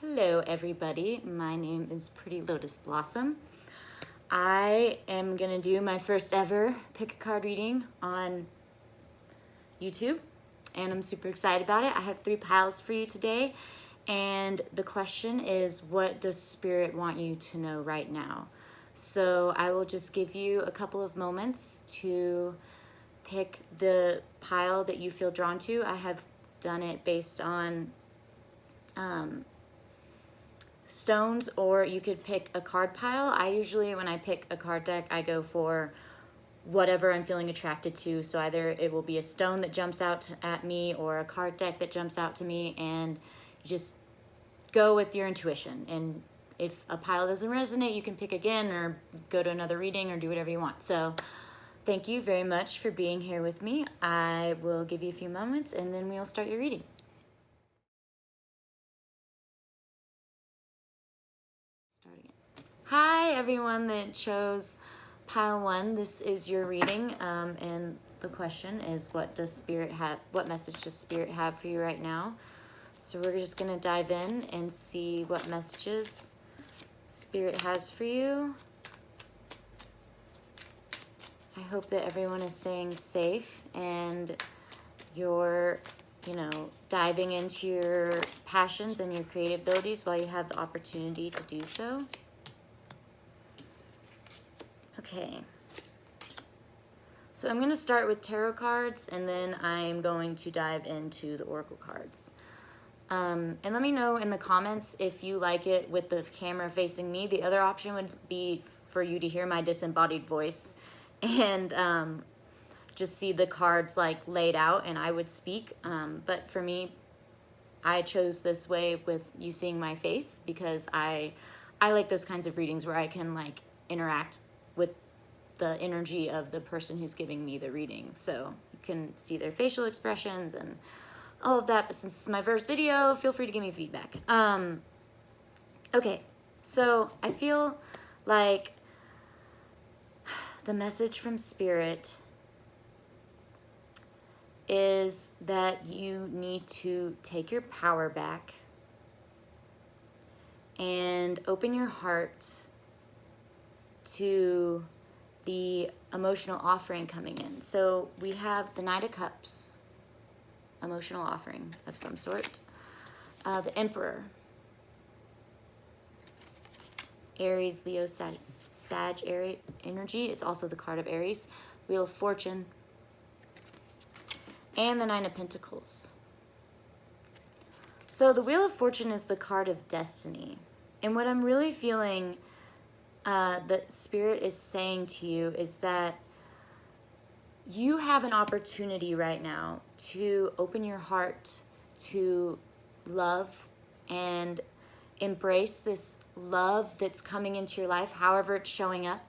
Hello everybody, my name is Pretty Lotus Blossom. I am gonna do my first ever pick a card reading on YouTube and I'm super excited about it. I have 3 piles for you today and the question is, what does Spirit want you to know right now? So I will just give you a couple of moments to pick the pile that you feel drawn to. I have done it based on stones, or you could pick a card pile. I usually, when I pick a card deck, I go for whatever I'm feeling attracted to. So either it will be a stone that jumps out at me or a card deck that jumps out to me, and you just go with your intuition. And if a pile doesn't resonate, you can pick again or go to another reading or do whatever you want. So thank you very much for being here with me. I will give you a few moments and then we'll start your reading. Hi everyone that chose pile 1. This is your reading, and the question is, what message does Spirit have for you right now? So we're just gonna dive in and see what messages Spirit has for you. I hope that everyone is staying safe and you're, diving into your passions and your creative abilities while you have the opportunity to do so. Okay, so I'm going to start with tarot cards and then I'm going to dive into the oracle cards. And let me know in the comments if you like it with the camera facing me. The other option would be for you to hear my disembodied voice and just see the cards like laid out and I would speak. But for me, I chose this way with you seeing my face because I like those kinds of readings where I can like interact with the energy of the person who's giving me the reading. So you can see their facial expressions and all of that. But since it's my first video, feel free to give me feedback. Okay, so I feel like the message from Spirit is that you need to take your power back and open your heart to the emotional offering coming in. So we have the Knight of Cups, emotional offering of some sort. The Emperor, Aries, Leo, Sag energy. It's also the card of Aries. Wheel of Fortune, and the Nine of Pentacles. So the Wheel of Fortune is the card of destiny. And what I'm really feeling that Spirit is saying to you is that you have an opportunity right now to open your heart to love and embrace this love that's coming into your life, however it's showing up.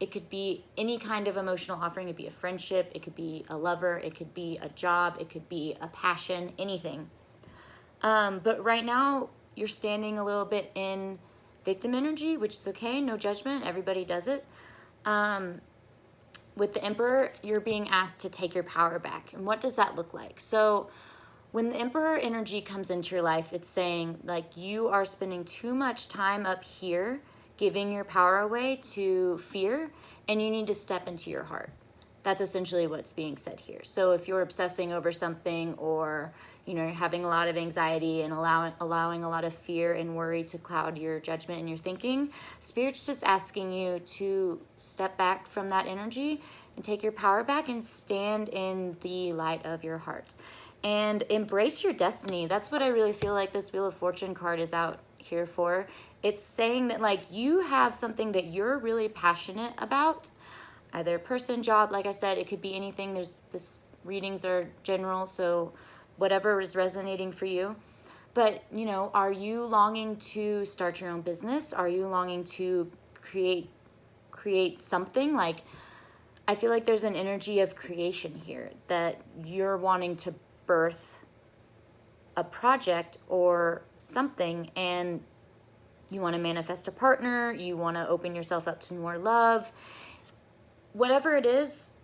It could be any kind of emotional offering. It could be a friendship, it could be a lover, it could be a job, it could be a passion, anything. But right now you're standing a little bit in victim energy, which is okay, no judgment, everybody does it. With the Emperor, you're being asked to take your power back. And what does that look like? So when the Emperor energy comes into your life, it's saying like you are spending too much time up here giving your power away to fear, and you need to step into your heart. That's essentially what's being said here. So if you're obsessing over something, or you're having a lot of anxiety and allowing a lot of fear and worry to cloud your judgment and your thinking, Spirit's just asking you to step back from that energy and take your power back and stand in the light of your heart and embrace your destiny. That's what I really feel like this Wheel of Fortune card is out here for. It's saying that like you have something that you're really passionate about, either person, job, like I said, it could be anything. This readings are general, so whatever is resonating for you. But, are you longing to start your own business? Are you longing to create something? Like, I feel like there's an energy of creation here, that you're wanting to birth a project or something, and you want to manifest a partner, you want to open yourself up to more love. Whatever it is,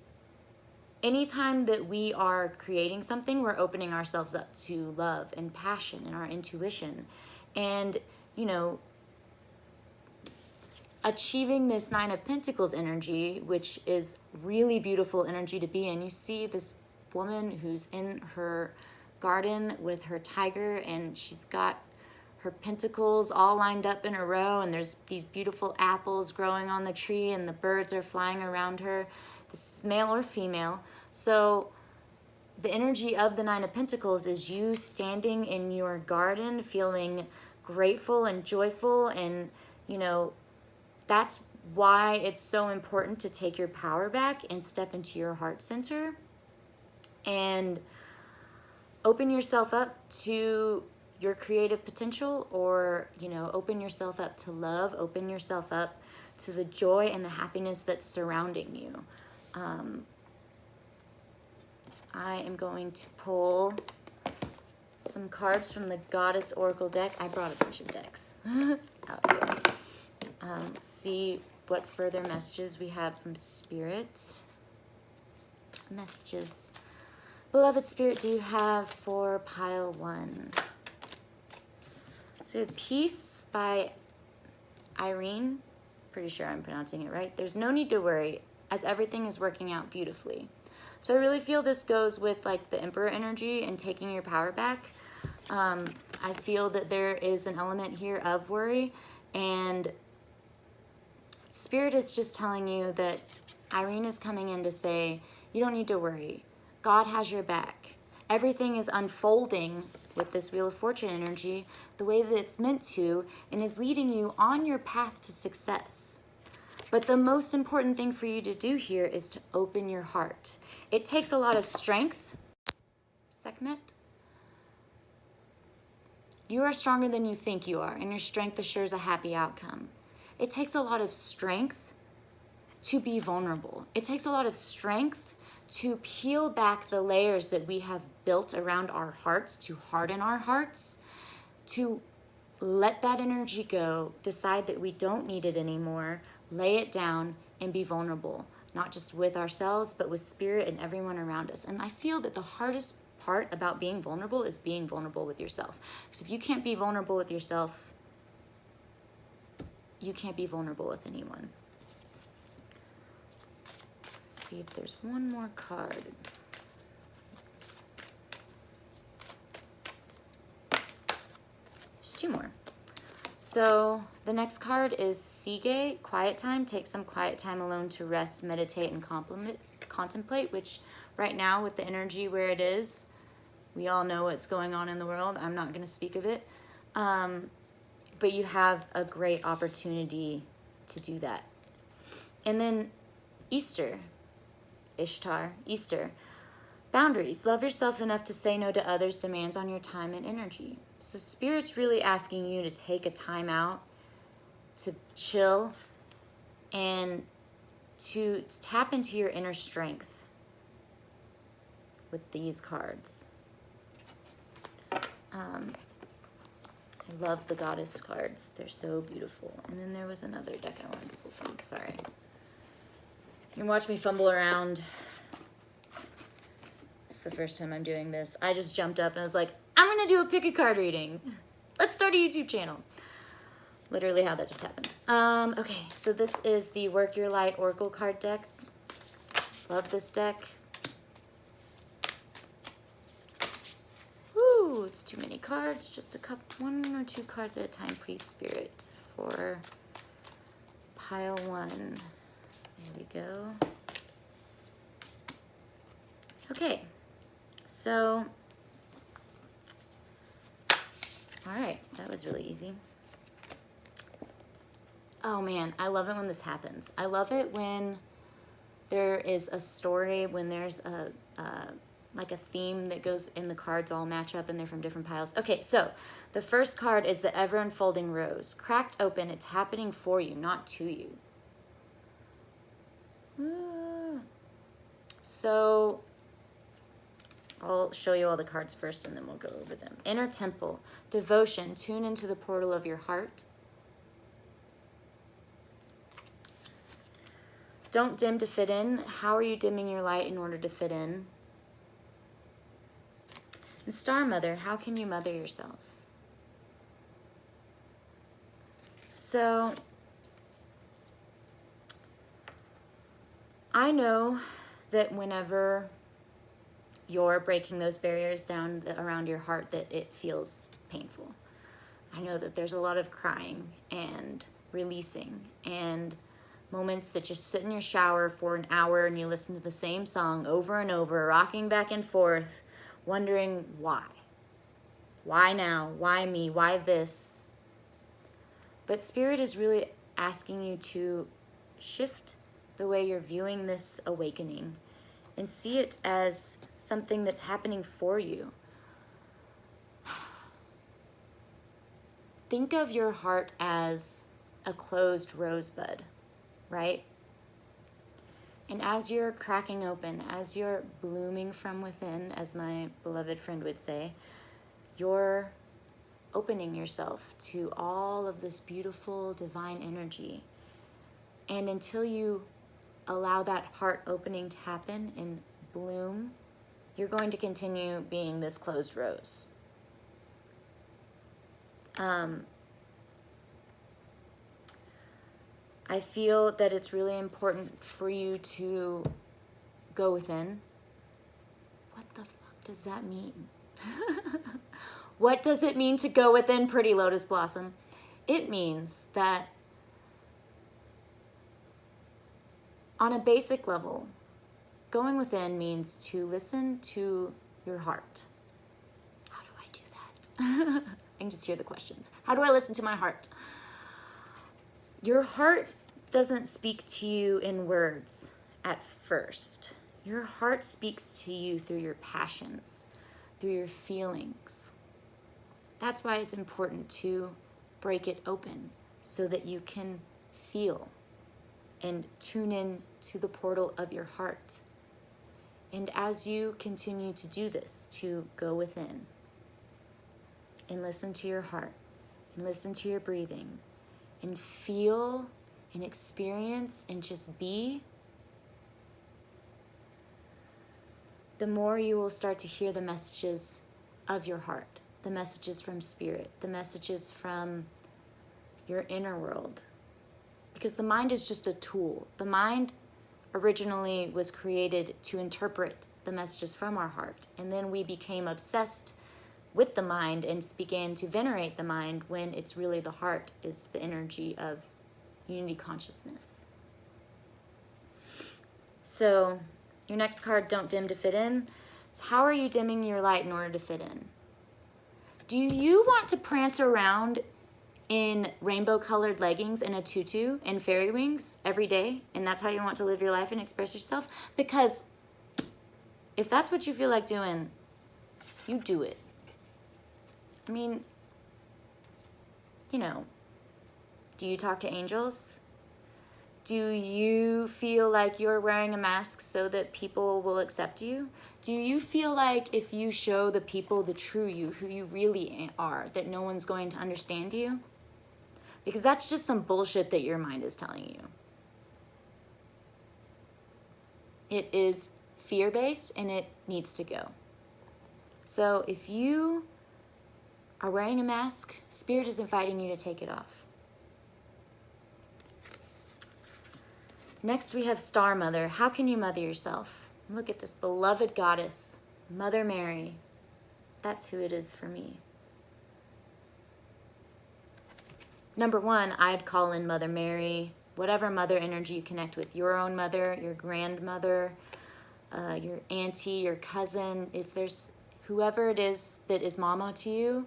anytime that we are creating something, we're opening ourselves up to love and passion and our intuition. And, you know, achieving this Nine of Pentacles energy, which is really beautiful energy to be in. You see this woman who's in her garden with her tiger, and she's got her pentacles all lined up in a row, and there's these beautiful apples growing on the tree, and the birds are flying around her. This is male or female. So the energy of the Nine of Pentacles is you standing in your garden feeling grateful and joyful, and, you know, that's why it's so important to take your power back and step into your heart center and open yourself up to your creative potential, or, you know, open yourself up to love, open yourself up to the joy and the happiness that's surrounding you. I am going to pull some cards from the Goddess Oracle deck. I brought a bunch of decks out here. See what further messages we have from Spirit. Messages. Beloved Spirit, do you have for pile 1? So Peace by Irene. Pretty sure I'm pronouncing it right. There's no need to worry, as everything is working out beautifully. So I really feel this goes with like the Emperor energy and taking your power back. I feel that there is an element here of worry, and Spirit is just telling you that Irene is coming in to say, you don't need to worry. God has your back. Everything is unfolding with this Wheel of Fortune energy the way that it's meant to, and is leading you on your path to success. But the most important thing for you to do here is to open your heart. It takes a lot of strength. Sekhmet. You are stronger than you think you are, and your strength assures a happy outcome. It takes a lot of strength to be vulnerable. It takes a lot of strength to peel back the layers that we have built around our hearts, to harden our hearts, to let that energy go, decide that we don't need it anymore, lay it down, and be vulnerable, not just with ourselves, but with Spirit and everyone around us. And I feel that the hardest part about being vulnerable is being vulnerable with yourself. Because if you can't be vulnerable with yourself, you can't be vulnerable with anyone. Let's see if there's one more card. There's 2 more. So the next card is Seagate, quiet time. Take some quiet time alone to rest, meditate, and contemplate, which right now with the energy where it is, we all know what's going on in the world. I'm not going to speak of it. But you have a great opportunity to do that. And then Easter, Ishtar, Easter. Boundaries. Love yourself enough to say no to others' demands on your time and energy. So Spirit's really asking you to take a time out, to chill, and to tap into your inner strength with these cards. I love the Goddess cards. They're so beautiful. And then there was another deck I wanted to pull from. Sorry. You can watch me fumble around. It's the first time I'm doing this. I just jumped up and I was like, I'm going to do a pick a card reading. Let's start a YouTube channel. Literally how that just happened. Okay, so this is the Work Your Light Oracle card deck. Love this deck. Woo, it's too many cards. Just a couple, 1 or 2 cards at a time, please, Spirit, for pile 1. There we go. Okay, so, all right, that was really easy. Oh man, I love it when this happens. I love it when there is a story, when there's a like a theme that goes in the cards all match up and they're from different piles. Okay, so the first card is the Ever Unfolding Rose. Cracked open, it's happening for you, not to you. So I'll show you all the cards first and then we'll go over them. Inner Temple, devotion, tune into the portal of your heart. Don't dim to fit in. How are you dimming your light in order to fit in? And Star Mother, how can you mother yourself? So I know that whenever you're breaking those barriers down around your heart, that it feels painful. I know that there's a lot of crying and releasing and moments that just sit in your shower for an hour and you listen to the same song over and over, rocking back and forth, wondering why. Why now? Why me? Why this? But Spirit is really asking you to shift the way you're viewing this awakening and see it as something that's happening for you. Think of your heart as a closed rosebud, right? And as you're cracking open, as you're blooming from within, as my beloved friend would say, you're opening yourself to all of this beautiful divine energy. And until you allow that heart opening to happen and bloom, you're going to continue being this closed rose. I feel that it's really important for you to go within. What the fuck does that mean? What does it mean to go within, pretty lotus blossom? It means that on a basic level, going within means to listen to your heart. How do I do that? I can just hear the questions. How do I listen to my heart? Your heart doesn't speak to you in words at first. Your heart speaks to you through your passions, through your feelings. That's why it's important to break it open so that you can feel and tune in to the portal of your heart. And as you continue to do this, to go within and listen to your heart and listen to your breathing and feel and experience and just be, the more you will start to hear the messages of your heart, the messages from Spirit, the messages from your inner world. Because the mind is just a tool. The mind originally was created to interpret the messages from our heart. And then we became obsessed with the mind and began to venerate the mind when it's really the heart is the energy of unity consciousness. So your next card, Don't Dim to Fit In. So how are you dimming your light in order to fit in? Do you want to prance around in rainbow-colored leggings and a tutu and fairy wings every day, and that's how you want to live your life and express yourself? Because if that's what you feel like doing, you do it. I mean, you know, do you talk to angels? Do you feel like you're wearing a mask so that people will accept you? Do you feel like if you show the people the true you, who you really are, that no one's going to understand you? Because that's just some bullshit that your mind is telling you. It is fear-based and it needs to go. So if you are wearing a mask, Spirit is inviting you to take it off. Next we have Star Mother. How can you mother yourself? Look at this beloved goddess, Mother Mary. That's who it is for me. Number one, I'd call in Mother Mary, whatever mother energy you connect with. Your own mother, your grandmother, your auntie, your cousin. If there's whoever it is that is mama to you,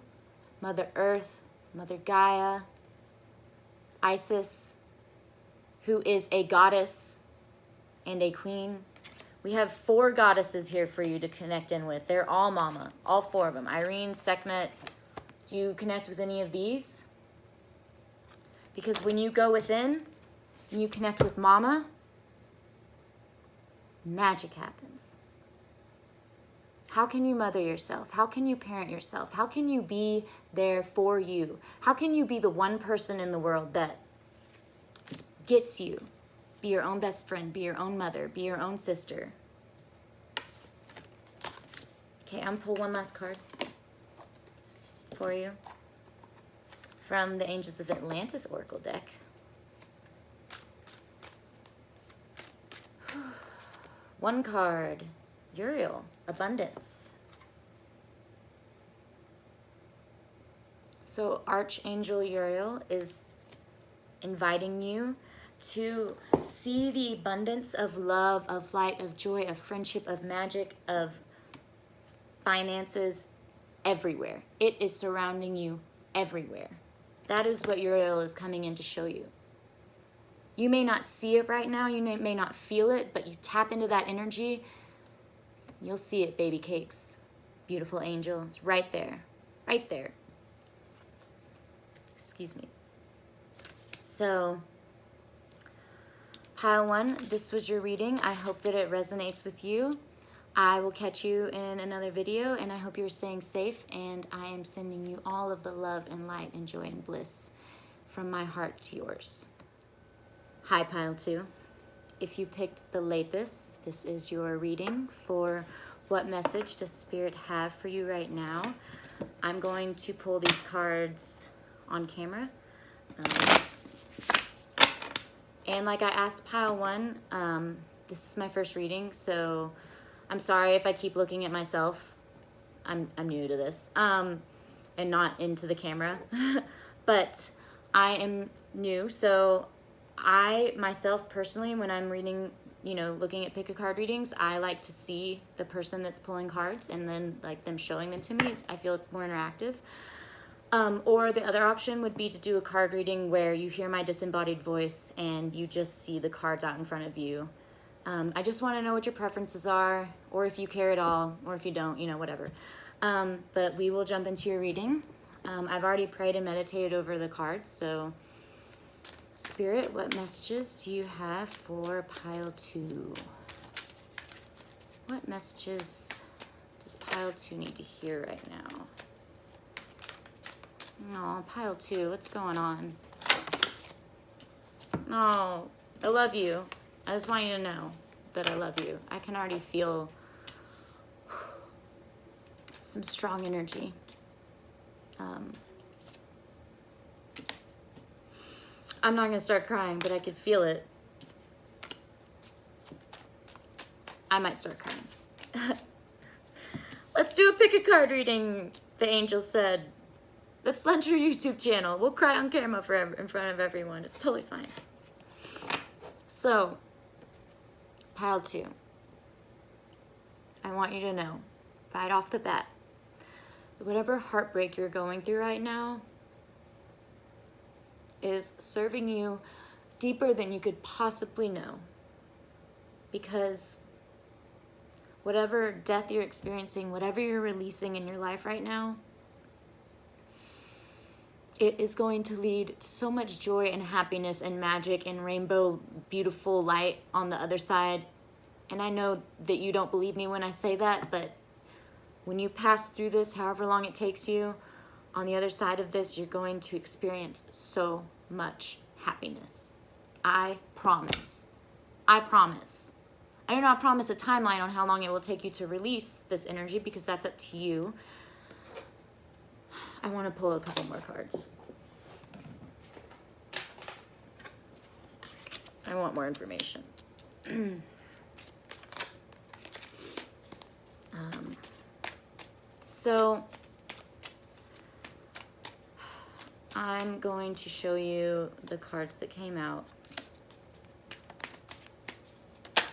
Mother Earth, Mother Gaia, Isis, who is a goddess and a queen. We have 4 goddesses here for you to connect in with. They're all mama, all 4 of them. Irene, Sekhmet. Do you connect with any of these? Because when you go within and you connect with mama, magic happens. How can you mother yourself? How can you parent yourself? How can you be there for you? How can you be the one person in the world that gets you? Be your own best friend, be your own mother, be your own sister. Okay, I'm gonna pull one last card for you from the Angels of Atlantis Oracle deck. One card, Uriel, Abundance. So Archangel Uriel is inviting you to see the abundance of love, of light, of joy, of friendship, of magic, of finances everywhere. It is surrounding you everywhere. That is what Uriel is coming in to show you. You may not see it right now, you may not feel it, but you tap into that energy, you'll see it, baby cakes. Beautiful angel, it's right there, right there. Excuse me. So, pile 1, this was your reading. I hope that it resonates with you. I will catch you in another video, and I hope you're staying safe, and I am sending you all of the love and light and joy and bliss from my heart to yours. Hi, pile 2. If you picked the Lapis, this is your reading for what message does Spirit have for you right now. I'm going to pull these cards on camera. And like I asked pile 1, this is my first reading, so I'm sorry if I keep looking at myself. I'm new to this, and not into the camera, but I am new, so I myself personally, when I'm reading, you know, looking at pick a card readings, I like to see the person that's pulling cards and then like them showing them to me. I feel it's more interactive. Or the other option would be to do a card reading where you hear my disembodied voice and you just see the cards out in front of you. I just want to know what your preferences are, or if you care at all, or if you don't, you know, whatever. But we will jump into your reading. I've already prayed and meditated over the cards, so Spirit, what messages do you have for pile 2? What messages does pile 2 need to hear right now? Oh, pile 2, what's going on? Oh, I love you. I just want you to know that I love you. I can already feel some strong energy. I'm not going to start crying, but I could feel it. I might start crying. Let's do a pick a card reading, the angel said. Let's launch your YouTube channel. We'll cry on camera forever in front of everyone. It's totally fine. So, pile 2. I want you to know, right off the bat, that whatever heartbreak you're going through right now is serving you deeper than you could possibly know. Because whatever death you're experiencing, whatever you're releasing in your life right now, it is going to lead to so much joy and happiness and magic and rainbow, beautiful light on the other side. And I know that you don't believe me when I say that, but when you pass through this, however long it takes you, on the other side of this, you're going to experience so much happiness. I promise. I promise. I do not promise a timeline on how long it will take you to release this energy, because that's up to you. I want to pull a couple more cards. I want more information. So I'm going to show you the cards that came out.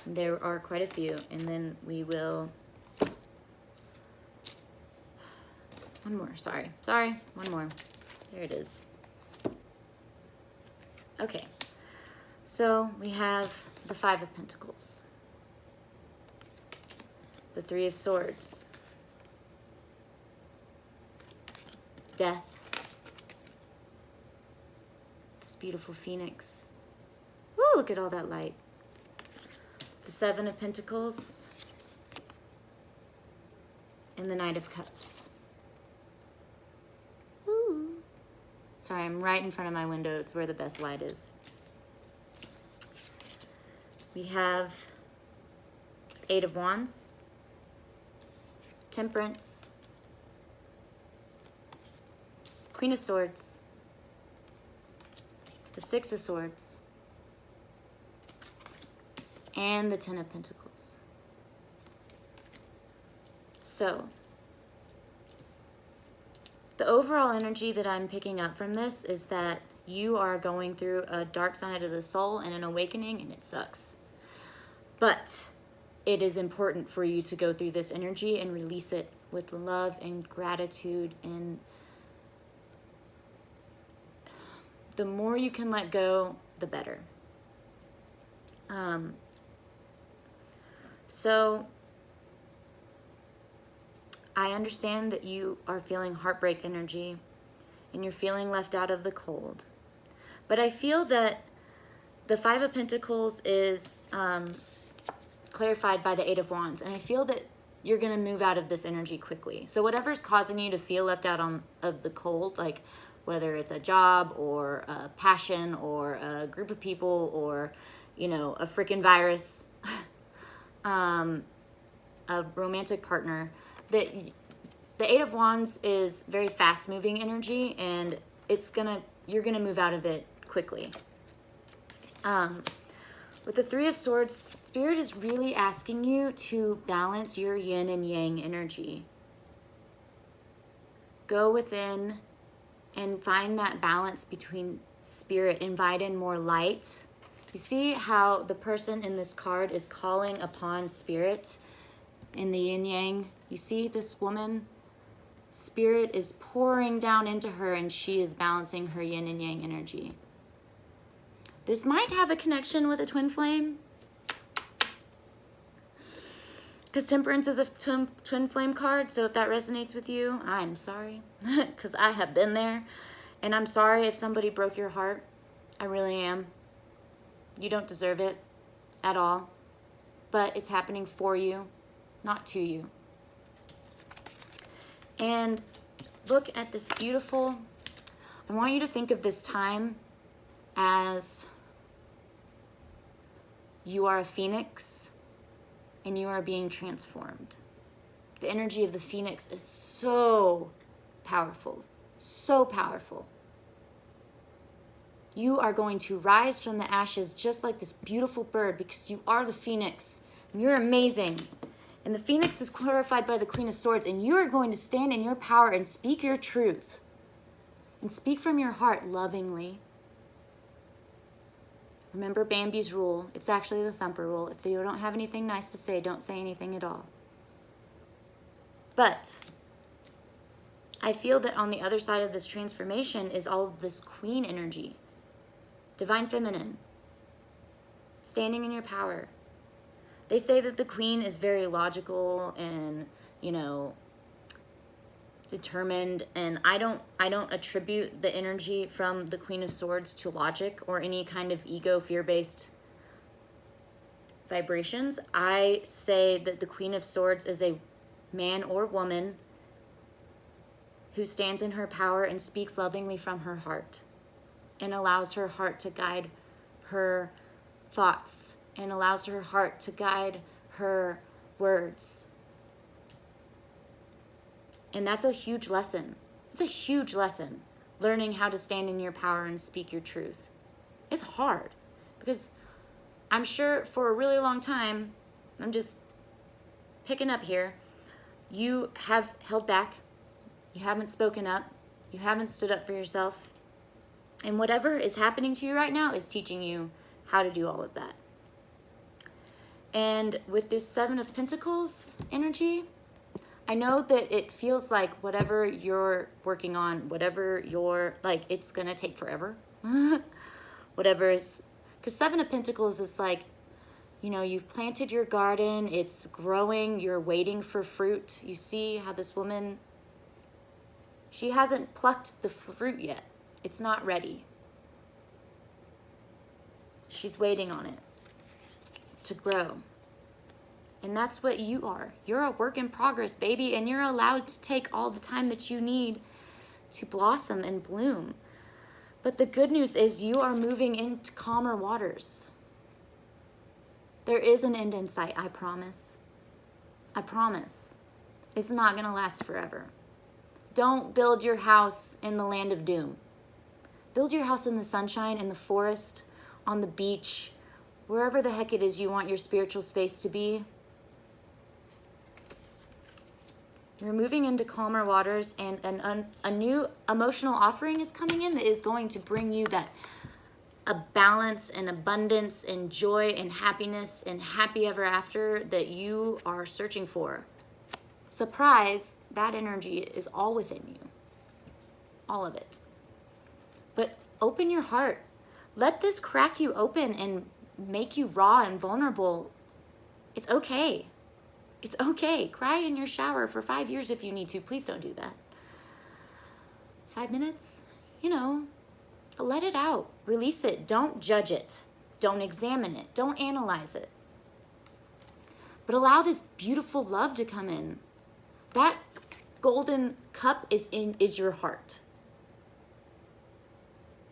There are quite a few, and then we will... One more, sorry, one more. There it is. Okay, so we have the 5 of Pentacles, the 3 of Swords, Death, this beautiful Phoenix. Woo, look at all that light. The 7 of Pentacles, and the Knight of Cups. Sorry, I'm right in front of my window. It's where the best light is. We have 8 of Wands, Temperance, Queen of Swords, the Six of Swords, and the Ten of Pentacles. So, the overall energy that I'm picking up from this is that you are going through a dark side of the soul and an awakening, and it sucks. But it is important for you to go through this energy and release it with love and gratitude. And the more you can let go, the better. So I understand that you are feeling heartbreak energy and you're feeling left out of the cold. But I feel that the Five of Pentacles is clarified by the Eight of Wands. And I feel that you're going to move out of this energy quickly. So whatever's causing you to feel left out of the cold, like whether it's a job or a passion or a group of people or, you know, a freaking virus, a romantic partner, that the Eight of Wands is very fast-moving energy, and you're gonna move out of it quickly. With the Three of Swords, Spirit is really asking you to balance your yin and yang energy. Go within and find that balance between Spirit. Invite in more light. You see how the person in this card is calling upon Spirit in the yin yang? You see this woman? Spirit is pouring down into her, and she is balancing her yin and yang energy. This might have a connection with a twin flame, because Temperance is a twin flame card. So if that resonates with you, I'm sorry, because I have been there, and I'm sorry if somebody broke your heart. I really am. You don't deserve it at all, but it's happening for you, not to you. And look at this beautiful, I want you to think of this time as you are a phoenix and you are being transformed. The energy of the phoenix is so powerful, so powerful. You are going to rise from the ashes just like this beautiful bird, because you are the phoenix and you're amazing. And the phoenix is glorified by the Queen of Swords, and you are going to stand in your power and speak your truth and speak from your heart lovingly. Remember Bambi's rule. It's actually the thumper rule. If you don't have anything nice to say, don't say anything at all. But I feel that on the other side of this transformation is all of this queen energy. Divine feminine. Standing in your power. They say that the queen is very logical and, you know, determined, and I don't attribute the energy from the Queen of Swords to logic or any kind of ego, fear-based vibrations. I say that the Queen of Swords is a man or woman who stands in her power and speaks lovingly from her heart and allows her heart to guide her thoughts and allows her heart to guide her words. And that's a huge lesson. It's a huge lesson, learning how to stand in your power and speak your truth. It's hard, because I'm sure for a really long time, I'm just picking up here, you have held back, you haven't spoken up, you haven't stood up for yourself, and whatever is happening to you right now is teaching you how to do all of that. And with this Seven of Pentacles energy, I know that it feels like whatever you're working on, whatever you're, like, it's gonna take forever. Whatever is, because Seven of Pentacles is like, you know, you've planted your garden, it's growing, you're waiting for fruit. You see how this woman, she hasn't plucked the fruit yet. It's not ready. She's waiting on it to grow. And that's what you are. You're a work in progress, baby, and you're allowed to take all the time that you need to blossom and bloom. But the good news is you are moving into calmer waters. There is an end in sight, I promise. I promise. It's not going to last forever. Don't build your house in the land of doom. Build your house in the sunshine, in the forest, on the beach, wherever the heck it is you want your spiritual space to be. You're moving into calmer waters, and a new emotional offering is coming in that is going to bring you that a balance and abundance and joy and happiness and happy ever after that you are searching for. Surprise, that energy is all within you. All of it. But open your heart. Let this crack you open and make you raw and vulnerable. It's okay. It's okay. Cry in your shower for 5 years if you need to. Please don't do that. 5 minutes, let it out. Release it. Don't judge it. Don't examine it. Don't analyze it. But allow this beautiful love to come in. That golden cup is your heart.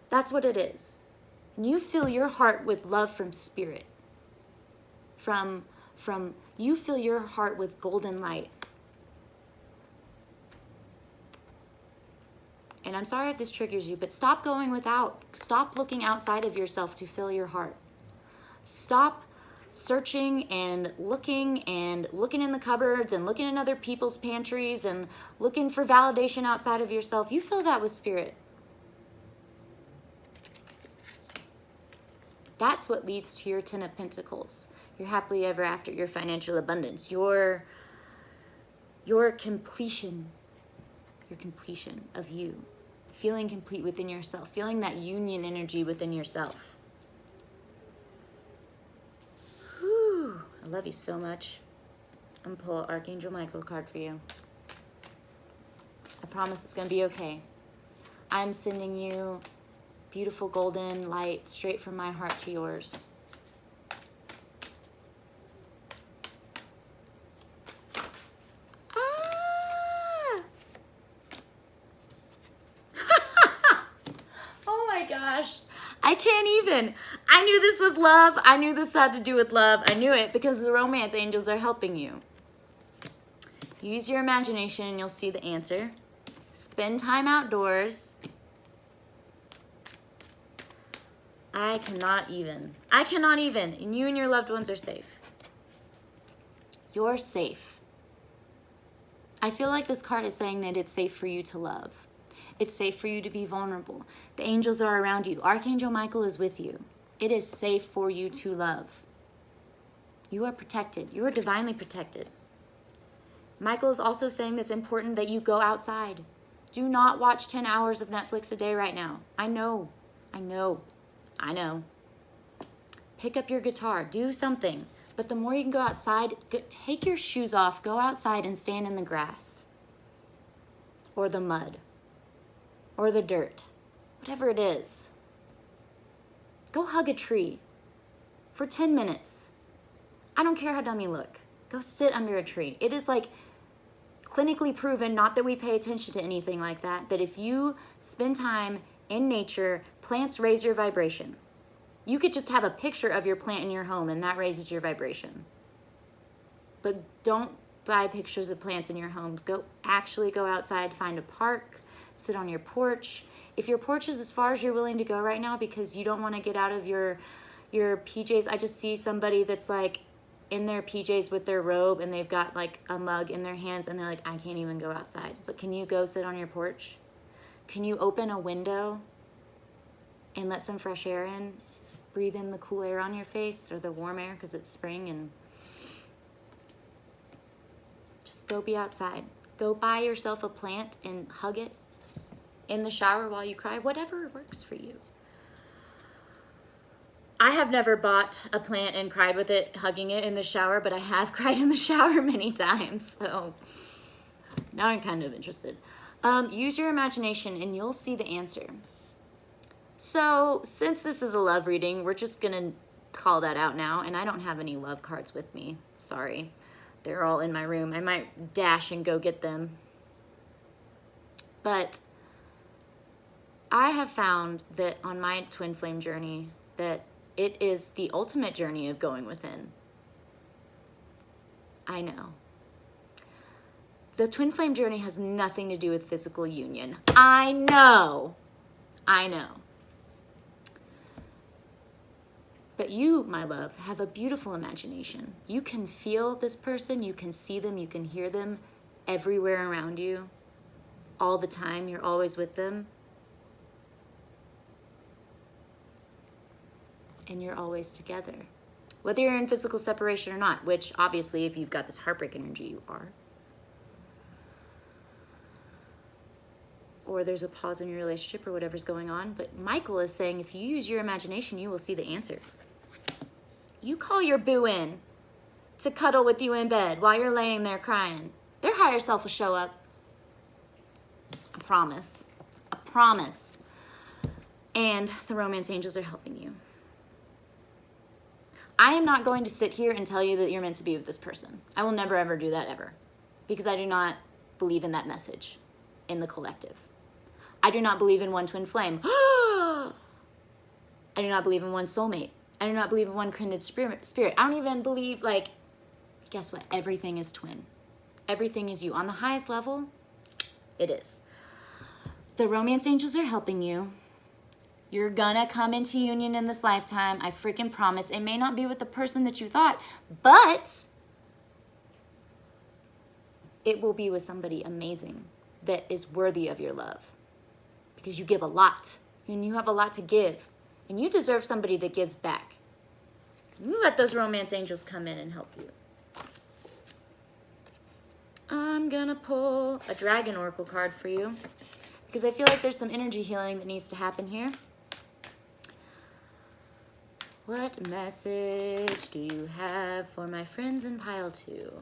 That's what it is. And you fill your heart with love from spirit. You fill your heart with golden light. And I'm sorry if this triggers you, but stop going without. Stop looking outside of yourself to fill your heart. Stop searching and looking in the cupboards and looking in other people's pantries and looking for validation outside of yourself. You fill that with spirit. That's what leads to your 10 of Pentacles, your happily ever after, your financial abundance, your completion of you, feeling complete within yourself, feeling that union energy within yourself. Whew, I love you so much. I'm gonna pull Archangel Michael card for you. I promise it's gonna be okay. I'm sending you beautiful golden light straight from my heart to yours. Oh my gosh. I can't even. I knew this was love. I knew this had to do with love. I knew it because the romance angels are helping you. Use your imagination and you'll see the answer. Spend time outdoors. I cannot even. And you and your loved ones are safe. You're safe. I feel like this card is saying that it's safe for you to love. It's safe for you to be vulnerable. The angels are around you. Archangel Michael is with you. It is safe for you to love. You are protected. You are divinely protected. Michael is also saying that it's important that you go outside. Do not watch 10 hours of Netflix a day right now. I know. Pick up your guitar. Do something. But the more you can go outside, take your shoes off, go outside and stand in the grass. Or the mud. Or the dirt. Whatever it is. Go hug a tree. For 10 minutes. I don't care how dumb you look. Go sit under a tree. It is like clinically proven, not that we pay attention to anything like that, that if you spend time in nature, plants raise your vibration. You could just have a picture of your plant in your home and that raises your vibration. But don't buy pictures of plants in your home. Actually go outside, find a park, sit on your porch. If your porch is as far as you're willing to go right now because you don't want to get out of your PJs, I just see somebody that's like in their PJs with their robe and they've got like a mug in their hands and they're like, I can't even go outside. But can you go sit on your porch? Can you open a window and let some fresh air in? Breathe in the cool air on your face or the warm air because it's spring, and just go be outside. Go buy yourself a plant and hug it in the shower while you cry, whatever works for you. I have never bought a plant and cried with it, hugging it in the shower, but I have cried in the shower many times. So now I'm kind of interested. Use your imagination and you'll see the answer. So since this is a love reading, we're just going to call that out now. And I don't have any love cards with me. Sorry. They're all in my room. I might dash and go get them. But I have found that on my twin flame journey that it is the ultimate journey of going within. I know. The twin flame journey has nothing to do with physical union. I know. But you, my love, have a beautiful imagination. You can feel this person, you can see them, you can hear them everywhere around you, all the time. You're always with them. And you're always together. Whether you're in physical separation or not, which obviously if you've got this heartbreak energy, you are. Or there's a pause in your relationship or whatever's going on. But Michael is saying if you use your imagination, you will see the answer. You call your boo in to cuddle with you in bed while you're laying there crying. Their higher self will show up. I promise. I promise. And the romance angels are helping you. I am not going to sit here and tell you that you're meant to be with this person. I will never ever do that ever. Because I do not believe in that message in the collective. I do not believe in one twin flame. I do not believe in one soulmate. I do not believe in one kindred spirit. I don't even believe, like, guess what? Everything is twin. Everything is you. On the highest level, it is. The romance angels are helping you. You're gonna come into union in this lifetime. I freaking promise. It may not be with the person that you thought, but it will be with somebody amazing that is worthy of your love. Because you give a lot, and you have a lot to give. And you deserve somebody that gives back. You let those romance angels come in and help you. I'm gonna pull a dragon oracle card for you because I feel like there's some energy healing that needs to happen here. What message do you have for my friends in pile 2?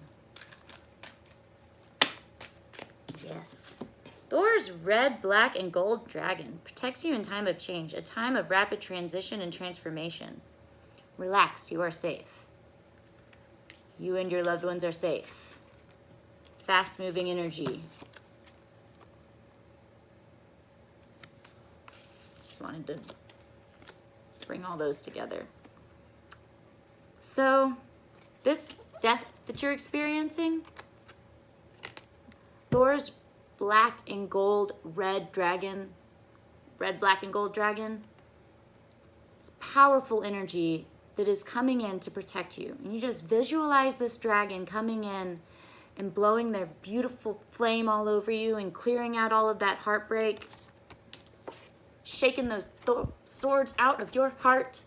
Yes. Thor's red, black, and gold dragon protects you in time of change, a time of rapid transition and transformation. Relax, you are safe. You and your loved ones are safe. Fast-moving energy. Just wanted to bring all those together. So, this death that you're experiencing, Thor's black and gold red dragon, red, black, and gold dragon, it's powerful energy that is coming in to protect you. And you just visualize this dragon coming in and blowing their beautiful flame all over you and clearing out all of that heartbreak, shaking those swords out of your heart.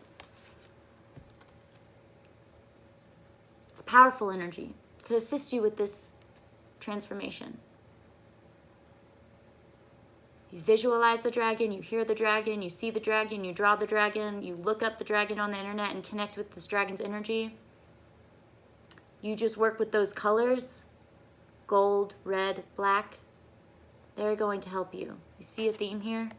It's powerful energy to assist you with this transformation. You visualize the dragon, you hear the dragon, you see the dragon, you draw the dragon, you look up the dragon on the internet and connect with this dragon's energy. You just work with those colors, gold, red, black. They're going to help you. You see a theme here?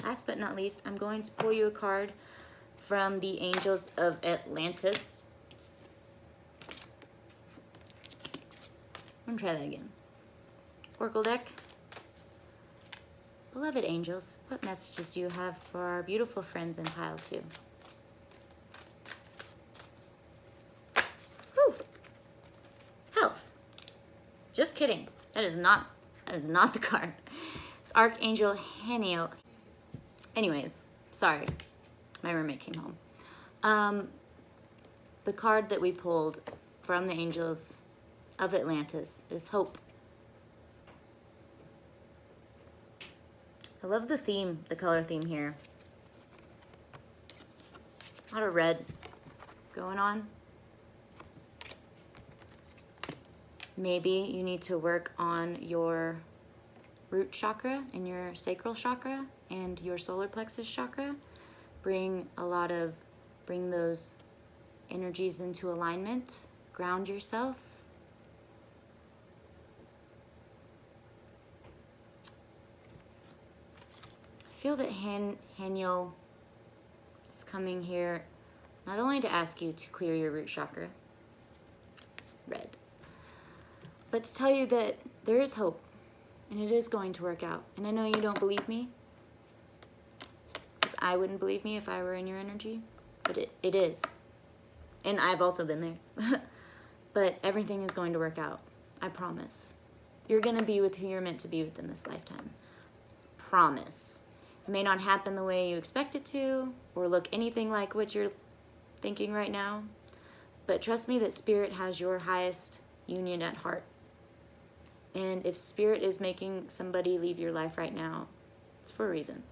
Last but not least, I'm going to pull you a card from the Angels of Atlantis. I'm gonna try that again. Oracle deck. Beloved angels, what messages do you have for our beautiful friends in pile 2? Whew. Health. Just kidding. That is not the card. It's Archangel Haniel. Anyways, sorry. My roommate came home. The card that we pulled from the Angels of Atlantis is hope. I love the theme, the color theme here. A lot of red going on. Maybe you need to work on your root chakra and your sacral chakra and your solar plexus chakra. Bring those energies into alignment. Ground yourself. I feel that Haniel is coming here not only to ask you to clear your root chakra, red, but to tell you that there is hope and it is going to work out. And I know you don't believe me, because I wouldn't believe me if I were in your energy, but it is. And I've also been there. But everything is going to work out. I promise. You're going to be with who you're meant to be with in this lifetime. Promise. It may not happen the way you expect it to, or look anything like what you're thinking right now, but trust me that Spirit has your highest union at heart. And if Spirit is making somebody leave your life right now, it's for a reason.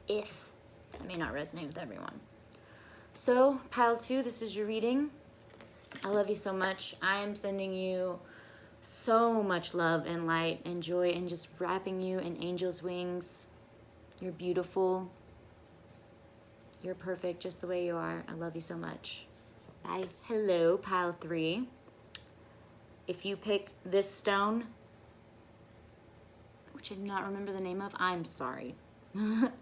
If that may not resonate with everyone. So, pile 2, this is your reading. I love you so much. I am sending you so much love and light and joy and just wrapping you in angel's wings. You're beautiful. You're perfect just the way you are. I love you so much. Bye. Hello, pile 3. If you picked this stone, which I do not remember the name of, I'm sorry. Want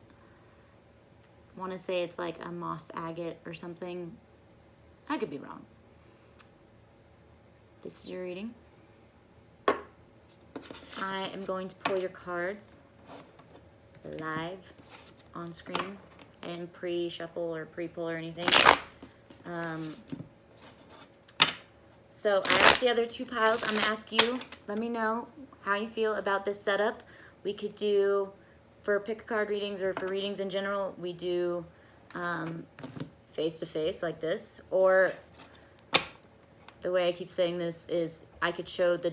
to say it's like a moss agate or something. I could be wrong. This is your reading. I am going to pull your cards live on screen. I didn't pre-shuffle or pre-pull or anything. So I asked the other 2 piles. I'm going to ask you, let me know how you feel about this setup. We could do, for pick a card readings or for readings in general, we do face-to-face like this. Or the way I keep saying this is I could show the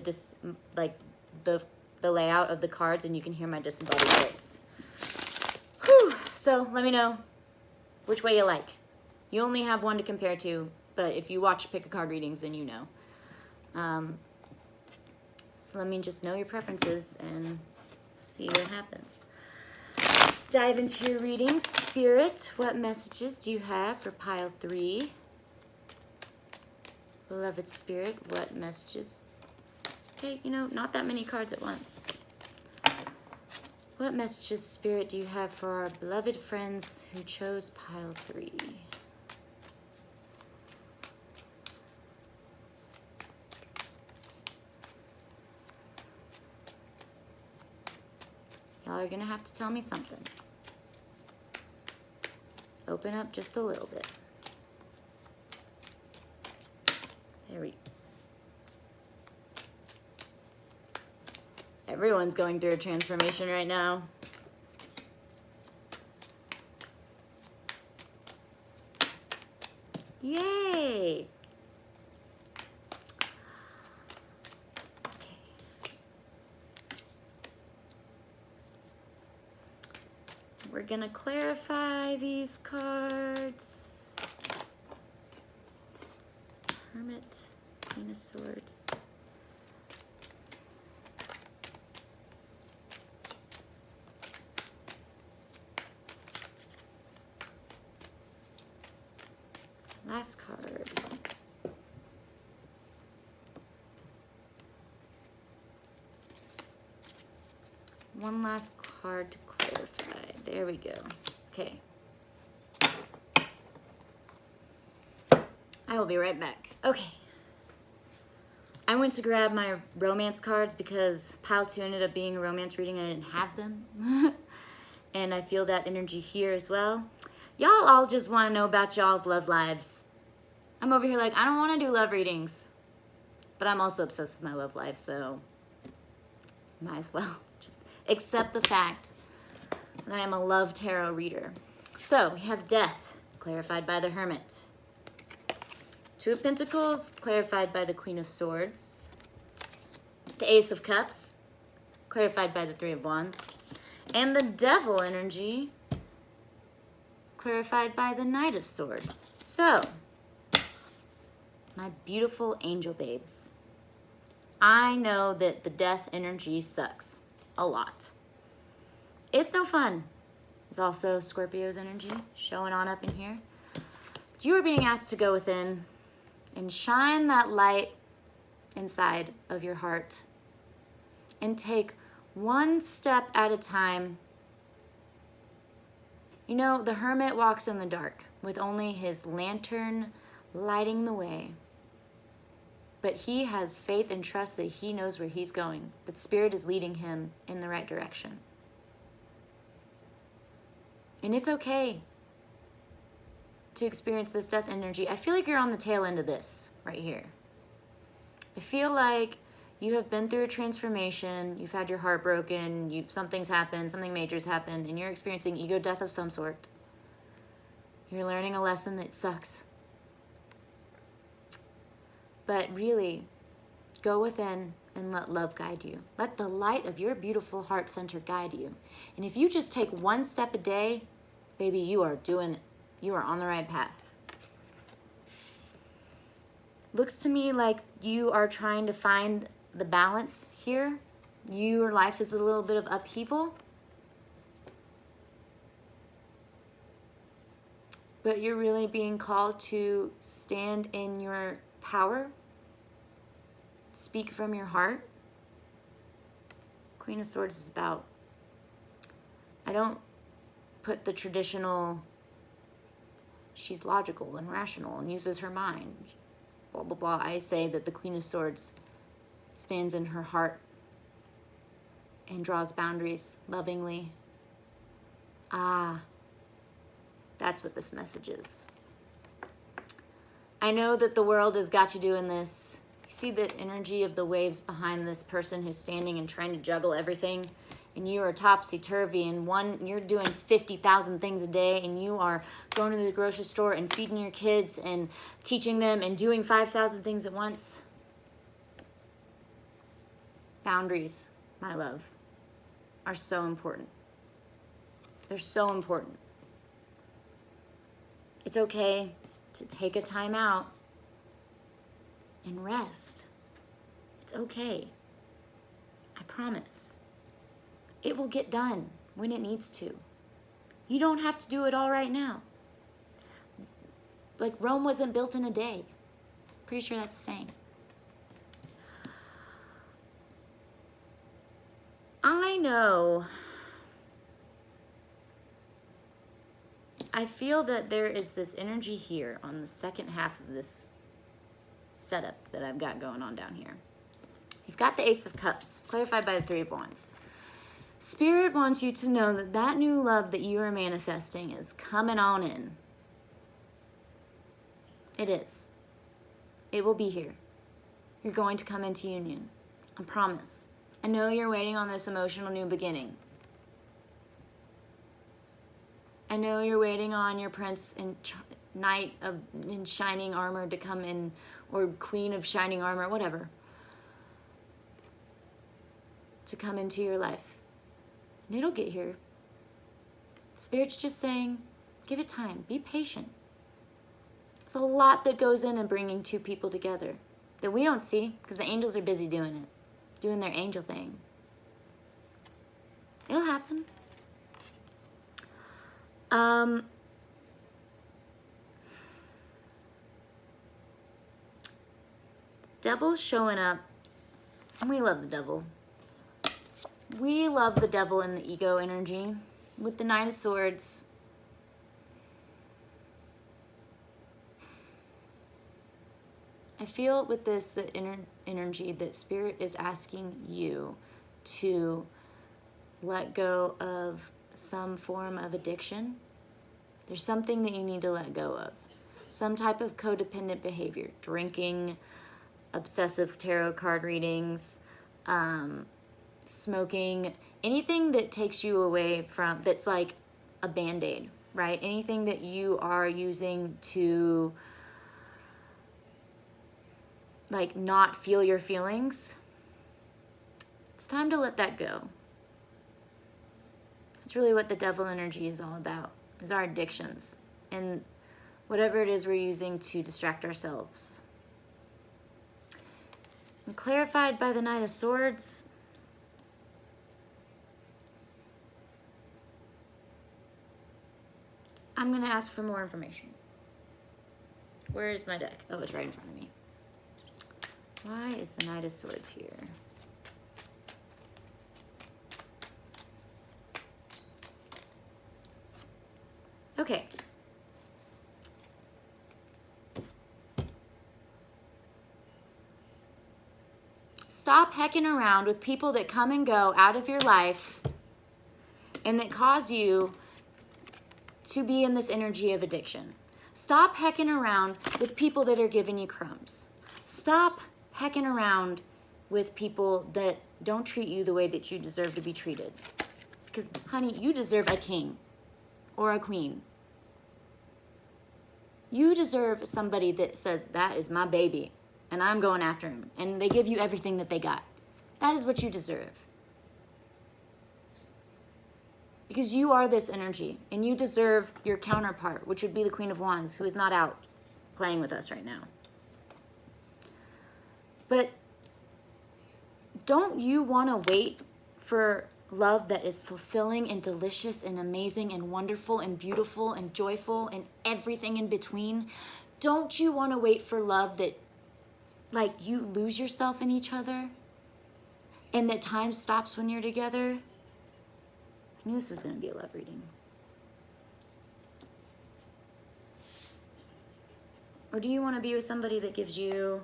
the layout of the cards and you can hear my disembodied voice. Whew. So let me know which way you like. You only have one to compare to, but if you watch pick a card readings, then you know. So let me just know your preferences and see what happens. Let's dive into your reading. Spirit, what messages do you have for pile 3? Beloved Spirit, what messages? Okay, you know, not that many cards at once. What messages, Spirit, do you have for our beloved friends who chose pile 3? Y'all are gonna have to tell me something. Open up just a little bit. There we go. Everyone's going through a transformation right now. Yay! Okay. We're gonna clarify these cards. Hermit, Queen of Swords. Last card. One last card to clarify. There we go. Okay. I will be right back. Okay. I went to grab my romance cards because pile 2 ended up being a romance reading and I didn't have them. And I feel that energy here as well. Y'all all just want to know about y'all's love lives. I'm over here like, I don't want to do love readings. But I'm also obsessed with my love life, so might as well just accept the fact that I am a love tarot reader. So we have Death, clarified by the Hermit. 2 of Pentacles, clarified by the Queen of Swords. The Ace of Cups, clarified by the 3 of Wands. And the Devil energy, clarified by the Knight of Swords. So, my beautiful angel babes, I know that the death energy sucks a lot. It's no fun. It's also Scorpio's energy showing on up in here. But you are being asked to go within and shine that light inside of your heart and take one step at a time. You know, the hermit walks in the dark with only his lantern lighting the way. But he has faith and trust that he knows where he's going, that Spirit is leading him in the right direction. And it's okay to experience this death energy. I feel like you're on the tail end of this right here. I feel like You have been through a transformation. You've had your heart broken. Something's happened. Something major's happened. And you're experiencing ego death of some sort. You're learning a lesson that sucks. But really, go within and let love guide you. Let the light of your beautiful heart center guide you. And if you just take one step a day, baby, you are doing it. You are on the right path. Looks to me like you are trying to find the balance here. Your life is a little bit of upheaval. But you're really being called to stand in your power. Speak from your heart. Queen of Swords is about, I don't put the traditional, she's logical and rational and uses her mind, blah, blah, blah. I say that the Queen of Swords stands in her heart and draws boundaries lovingly. Ah, that's what this message is. I know that the world has got you doing this. You see the energy of the waves behind this person who's standing and trying to juggle everything, and you are topsy-turvy, and you're doing 50,000 things a day, and you are going to the grocery store and feeding your kids and teaching them and doing 5,000 things at once. Boundaries, my love, are so important. They're so important. It's okay to take a time out and rest. It's okay. I promise. It will get done when it needs to. You don't have to do it all right now. Like Rome wasn't built in a day. Pretty sure that's the saying. I know. I feel that there is this energy here on the second half of this setup that I've got going on down here. You've got the Ace of Cups, clarified by the Three of Wands. Spirit wants you to know that that new love that you are manifesting is coming on in. It is. It will be here. You're going to come into union. I promise. I know you're waiting on this emotional new beginning. I know you're waiting on your prince and knight in shining armor to come in, or queen of shining armor, whatever, to come into your life. And it'll get here. Spirit's just saying, give it time. Be patient. There's a lot that goes in bringing two people together that we don't see because the angels are busy doing it, doing their angel thing. It'll happen. Devil's showing up. And we love the devil. We love the devil and the ego energy. With the Nine of Swords, I feel with this, the inner energy that Spirit is asking you to let go of some form of addiction. There's something that you need to let go of. Some type of codependent behavior. Drinking, obsessive tarot card readings, smoking, anything that takes you away from, that's like a Band-Aid, right? Anything that you are using to like not feel your feelings. It's time to let that go. It's really what the devil energy is all about, is our addictions and whatever it is we're using to distract ourselves. And clarified by the Knight of Swords, I'm going to ask for more information. Where is my deck? Oh, it's right in front of me. Why is the Knight of Swords here? Okay. Stop hecking around with people that come and go out of your life and that cause you to be in this energy of addiction. Stop hecking around with people that are giving you crumbs. Stop hecking around with people that don't treat you the way that you deserve to be treated. Because, honey, you deserve a king or a queen. You deserve somebody that says, that is my baby, and I'm going after him. And they give you everything that they got. That is what you deserve. Because you are this energy, and you deserve your counterpart, which would be the Queen of Wands, who is not out playing with us right now. But don't you want to wait for love that is fulfilling and delicious and amazing and wonderful and beautiful and joyful and everything in between? Don't you want to wait for love that, like, you lose yourself in each other and that time stops when you're together? I knew this was going to be a love reading. Or do you want to be with somebody that gives you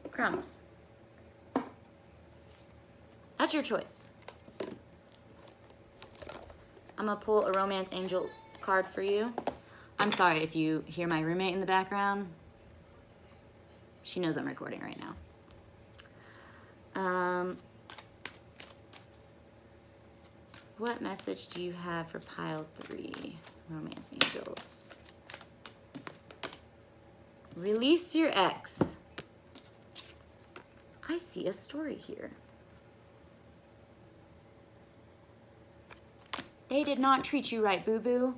crumbs? That's your choice. I'm going to pull a romance angel card for you. I'm sorry if you hear my roommate in the background. She knows I'm recording right now. What message do you have for pile 3, romance angels? Release your ex. I see a story here. They did not treat you right, boo-boo.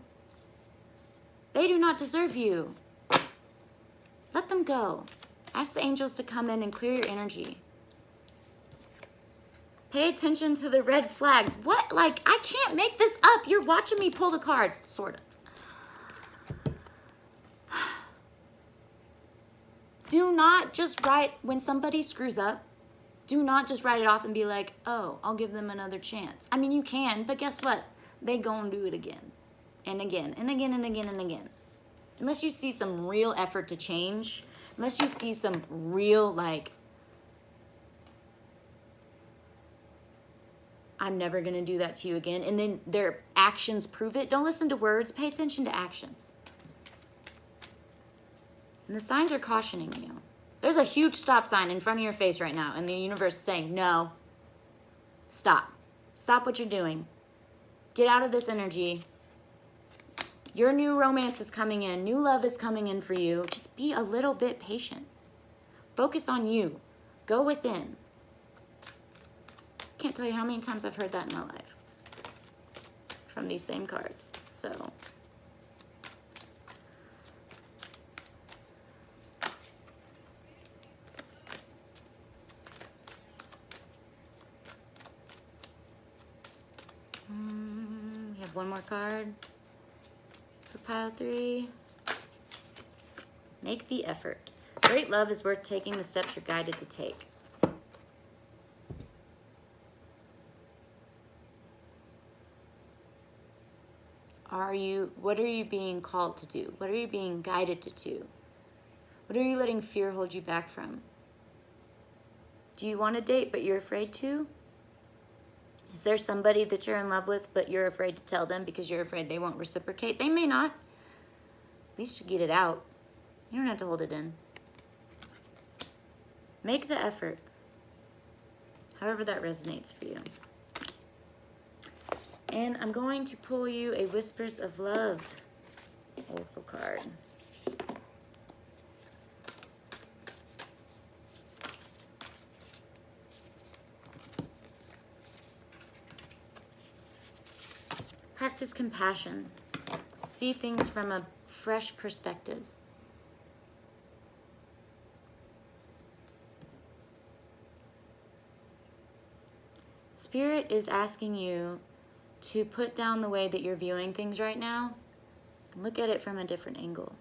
They do not deserve you. Let them go. Ask the angels to come in and clear your energy. Pay attention to the red flags. What? Like, I can't make this up. You're watching me pull the cards, sort of. Do not just write, when somebody screws up, do not just write it off and be like, oh, I'll give them another chance. I mean, you can, but guess what? They gonna do it again and again and again and again and again. Unless you see some real effort to change, unless you see some real, like, I'm never gonna do that to you again, and then their actions prove it. Don't listen to words, pay attention to actions. And the signs are cautioning you. There's a huge stop sign in front of your face right now, and the universe is saying, no, stop. Stop what you're doing. Get out of this energy. Your new romance is coming in. New love is coming in for you. Just be a little bit patient. Focus on you. Go within. Can't tell you how many times I've heard that in my life from these same cards. So we have one more card for pile 3. Make the effort. Great love is worth taking the steps you're guided to take. What are you being called to do? What are you being guided to do? What are you letting fear hold you back from? Do you want to date but you're afraid to? Is there somebody that you're in love with but you're afraid to tell them because you're afraid they won't reciprocate? They may not. At least you get it out. You don't have to hold it in. Make the effort. However that resonates for you. And I'm going to pull you a Whispers of Love oracle card. Practice compassion. See things from a fresh perspective. Spirit is asking you to put down the way that you're viewing things right now and look at it from a different angle.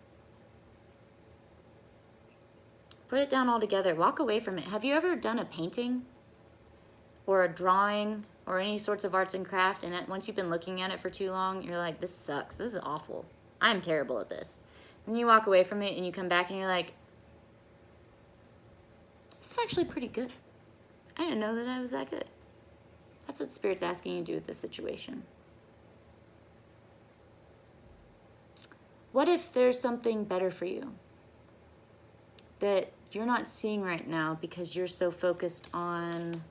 Put it down altogether. Walk away from it. Have you ever done a painting or a drawing or any sorts of arts and craft, and once you've been looking at it for too long, you're like, this sucks. This is awful. I'm terrible at this. And you walk away from it and you come back and you're like, this is actually pretty good. I didn't know that I was that good. That's what Spirit's asking you to do with this situation. What if there's something better for you that you're not seeing right now because you're so focused on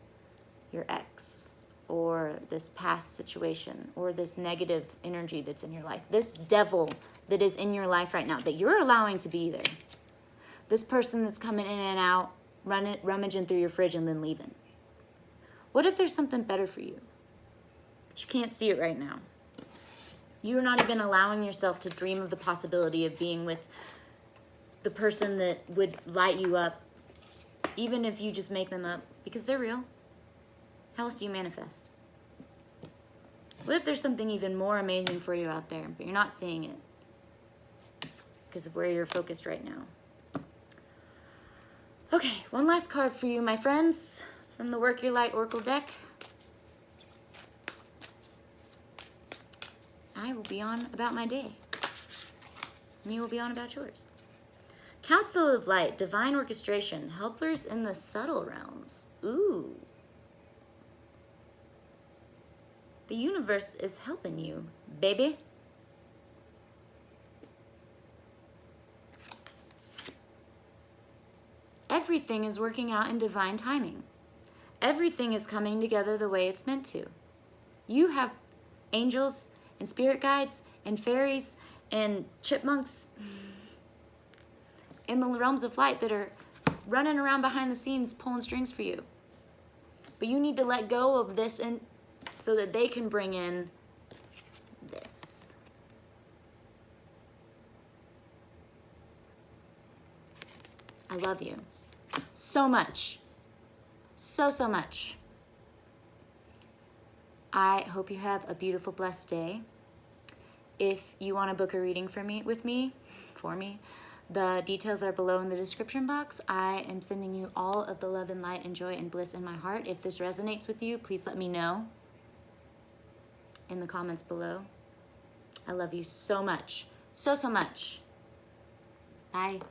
your ex or this past situation or this negative energy that's in your life. This devil that is in your life right now that you're allowing to be there. This person that's coming in and out, rummaging through your fridge and then leaving. What if there's something better for you? But you can't see it right now. You're not even allowing yourself to dream of the possibility of being with the person that would light you up, even if you just make them up, because they're real. How else do you manifest? What if there's something even more amazing for you out there, but you're not seeing it because of where you're focused right now? Okay, one last card for you, my friends, from the Work Your Light Oracle deck. I will be on about my day, and you will be on about yours. Council of Light, Divine Orchestration, Helpers in the Subtle Realms. Ooh. The universe is helping you, baby. Everything is working out in divine timing. Everything is coming together the way it's meant to. You have angels and spirit guides and fairies and chipmunks in the realms of light that are running around behind the scenes pulling strings for you. But you need to let go of this and so that they can bring in this. I love you so much. So much. I hope you have a beautiful, blessed day. If you want to book a reading for me, the details are below in the description box. I am sending you all of the love and light and joy and bliss in my heart. If this resonates with you, please let me know in the comments below. I love you so much. So much. Bye.